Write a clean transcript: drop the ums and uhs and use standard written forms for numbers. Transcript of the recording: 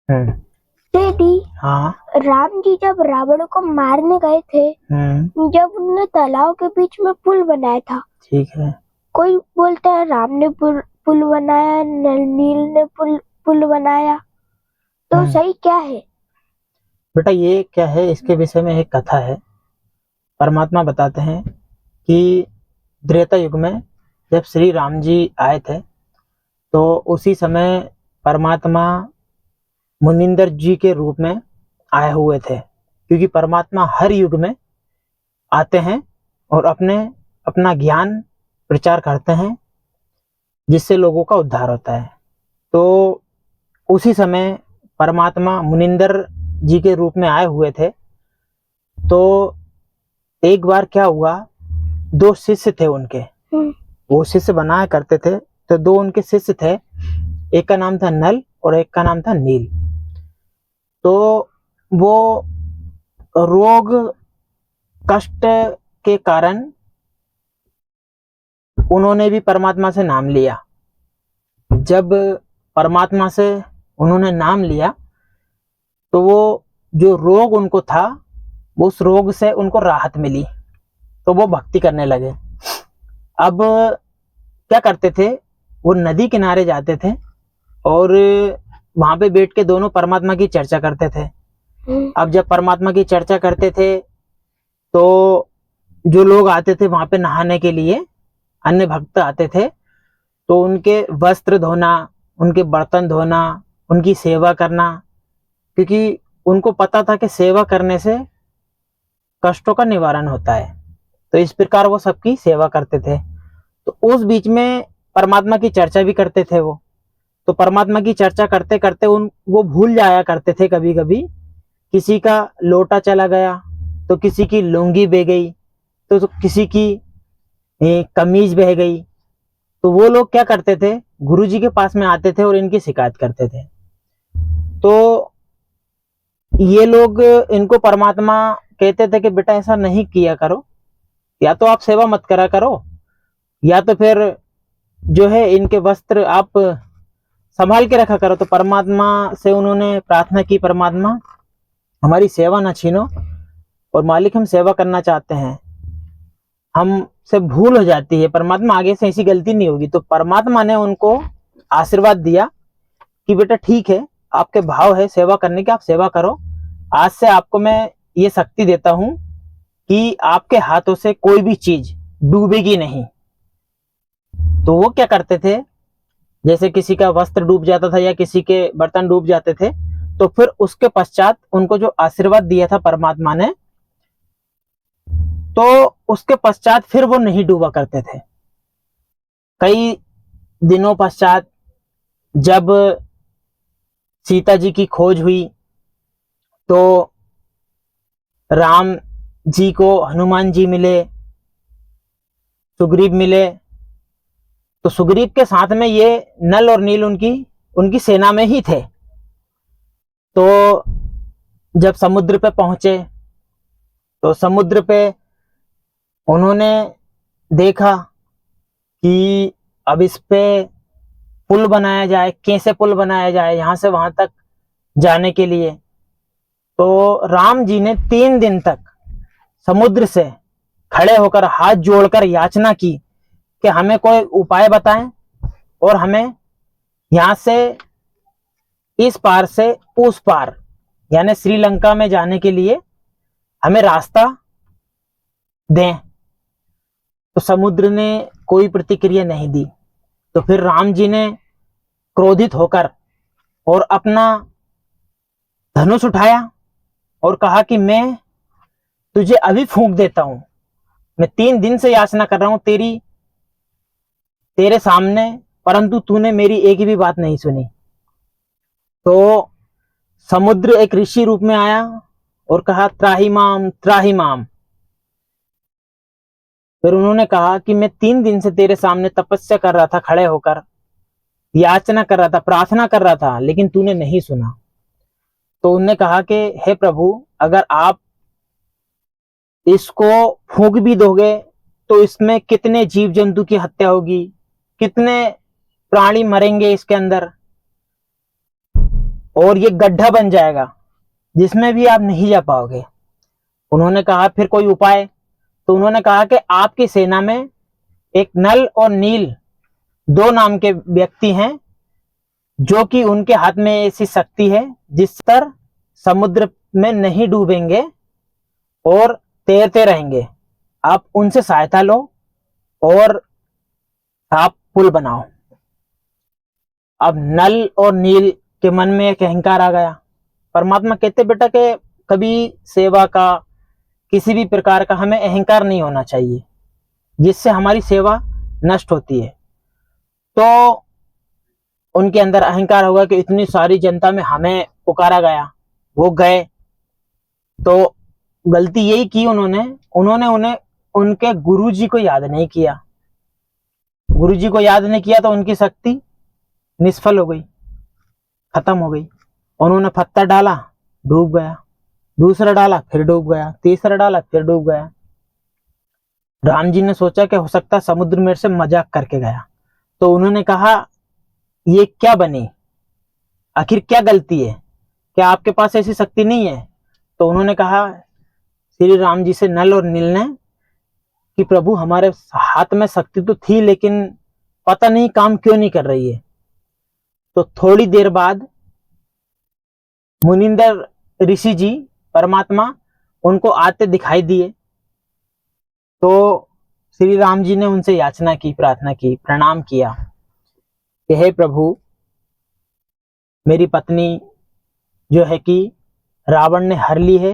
हम्म। दीदी, हाँ। राम जी जब रावण को मारने गए थे, जब उन्होंने तालाब के बीच में पुल बनाया था, ठीक है। कोई बोलता है राम ने पुल बनाया, नील ने पुल बनाया, तो सही क्या है? बेटा ये क्या है, इसके विषय में एक कथा है। परमात्मा बताते हैं कि त्रेता युग में जब श्री राम जी आए थे, तो उसी समय परमात्मा मुनिंदर जी के रूप में आए हुए थे, क्योंकि परमात्मा हर युग में आते हैं और अपना ज्ञान प्रचार करते हैं, जिससे लोगों का उद्धार होता है। तो उसी समय परमात्मा मुनिंदर जी के रूप में आए हुए थे। तो एक बार क्या हुआ, दो शिष्य थे उनके, वो शिष्य बनाया करते थे। तो दो उनके शिष्य थे, एक का नाम था नल और एक का नाम था नील। तो वो रोग कष्ट के कारण उन्होंने भी परमात्मा से नाम लिया। जब परमात्मा से उन्होंने नाम लिया, तो वो जो रोग उनको था, वो उस रोग से उनको राहत मिली, तो वो भक्ति करने लगे। अब क्या करते थे, वो नदी किनारे जाते थे और वहां पे बैठ के दोनों परमात्मा की चर्चा करते थे। अब जब परमात्मा की चर्चा करते थे, तो जो लोग आते थे वहां पे नहाने के लिए, अन्य भक्त आते थे, तो उनके वस्त्र धोना, उनके बर्तन धोना, उनकी सेवा करना, क्योंकि उनको पता था कि सेवा करने से कष्टों का निवारण होता है। तो इस प्रकार वो सबकी सेवा करते थे। तो उस बीच में परमात्मा की चर्चा भी करते थे वो। तो परमात्मा की चर्चा करते करते वो भूल जाया करते थे कभी कभी, किसी का लोटा चला गया, तो किसी की लुंगी बह गई, तो किसी की कमीज बह गई। तो वो लोग क्या करते थे, गुरु जी के पास में आते थे और इनकी शिकायत करते थे। तो ये लोग इनको परमात्मा कहते थे कि बेटा ऐसा नहीं किया करो, या तो आप सेवा मत करा करो, या तो फिर जो है इनके वस्त्र आप संभाल के रखा करो। तो परमात्मा से उन्होंने प्रार्थना की, परमात्मा हमारी सेवा ना छीनो, और मालिक हम सेवा करना चाहते हैं, हमसे भूल हो जाती है, परमात्मा आगे से ऐसी गलती नहीं होगी। तो परमात्मा ने उनको आशीर्वाद दिया कि बेटा ठीक है, आपके भाव है सेवा करने के, आप सेवा करो। आज से आपको मैं ये शक्ति देता हूं कि आपके हाथों से कोई भी चीज डूबेगी नहीं। तो वो क्या करते थे, जैसे किसी का वस्त्र डूब जाता था या किसी के बर्तन डूब जाते थे, तो फिर उसके पश्चात उनको जो आशीर्वाद दिया था परमात्मा ने, तो उसके पश्चात फिर वो नहीं डूबा करते थे। कई दिनों पश्चात जब सीता जी की खोज हुई, तो राम जी को हनुमान जी मिले, सुग्रीव मिले। तो सुग्रीव के साथ में ये नल और नील उनकी उनकी सेना में ही थे। तो जब समुद्र पे पहुंचे, तो समुद्र पे उन्होंने देखा कि अब इस पे पुल बनाया जाए, कैसे पुल बनाया जाए यहां से वहां तक जाने के लिए। तो राम जी ने 3 दिन तक समुद्र से खड़े होकर हाथ जोड़कर याचना की कि हमें कोई उपाय बताएं, और हमें यहां से इस पार से उस पार, यानी श्रीलंका में जाने के लिए हमें रास्ता दें। तो समुद्र ने कोई प्रतिक्रिया नहीं दी। तो फिर राम जी ने क्रोधित होकर और अपना धनुष उठाया और कहा कि मैं तुझे अभी फूंक देता हूं, मैं 3 दिन से याचना कर रहा हूं तेरे सामने, परंतु तूने मेरी एक भी बात नहीं सुनी। तो समुद्र एक ऋषि रूप में आया और कहा त्राही माम त्राही माम। फिर उन्होंने कहा कि मैं 3 दिन से तेरे सामने तपस्या कर रहा था, खड़े होकर याचना कर रहा था, प्रार्थना कर रहा था, लेकिन तूने नहीं सुना। तो उन्होंने कहा कि हे प्रभु, अगर आप इसको फूंक भी दोगे तो इसमें कितने जीव जंतु की हत्या होगी, कितने प्राणी मरेंगे इसके अंदर। और ये गड्ढा बन जाएगा जिसमें भी आप नहीं जा पाओगे। उन्होंने कहा फिर कोई उपाय? तो उन्होंने कहा कि आपकी सेना में एक नल और नील दो नाम के व्यक्ति हैं, जो कि उनके हाथ में ऐसी शक्ति है जिस पर समुद्र में नहीं डूबेंगे और तैरते रहेंगे। आप उनसे सहायता लो और आप पुल बनाओ। अब नल और नील के मन में एक अहंकार आ गया। परमात्मा कहते बेटा कि कभी सेवा का, किसी भी प्रकार का हमें अहंकार नहीं होना चाहिए, जिससे हमारी सेवा नष्ट होती है। तो उनके अंदर अहंकार होगा कि इतनी सारी जनता में हमें पुकारा गया, वो गए। तो गलती यही की उन्होंने उन्हें उनके गुरुजी को याद नहीं किया। गुरुजी को याद नहीं किया तो उनकी शक्ति निष्फल हो गई, खत्म हो गई। उन्होंने पत्थर डाला, डूब गया, दूसरा डाला फिर डूब गया, तीसरा डाला फिर डूब गया। राम जी ने सोचा कि हो सकता समुद्र मेरे से मजाक करके गया। तो उन्होंने कहा ये क्या बनी, आखिर क्या गलती है, क्या आपके पास ऐसी शक्ति नहीं है? तो उन्होंने कहा श्री राम जी से नल और नील ने कि प्रभु हमारे हाथ में शक्ति तो थी, लेकिन पता नहीं काम क्यों नहीं कर रही है। तो थोड़ी देर बाद मुनिंदर ऋषि जी परमात्मा उनको आते दिखाई दिए। तो श्री राम जी ने उनसे याचना की, प्रार्थना की, प्रणाम किया कि हे प्रभु, मेरी पत्नी जो है कि रावण ने हर ली है,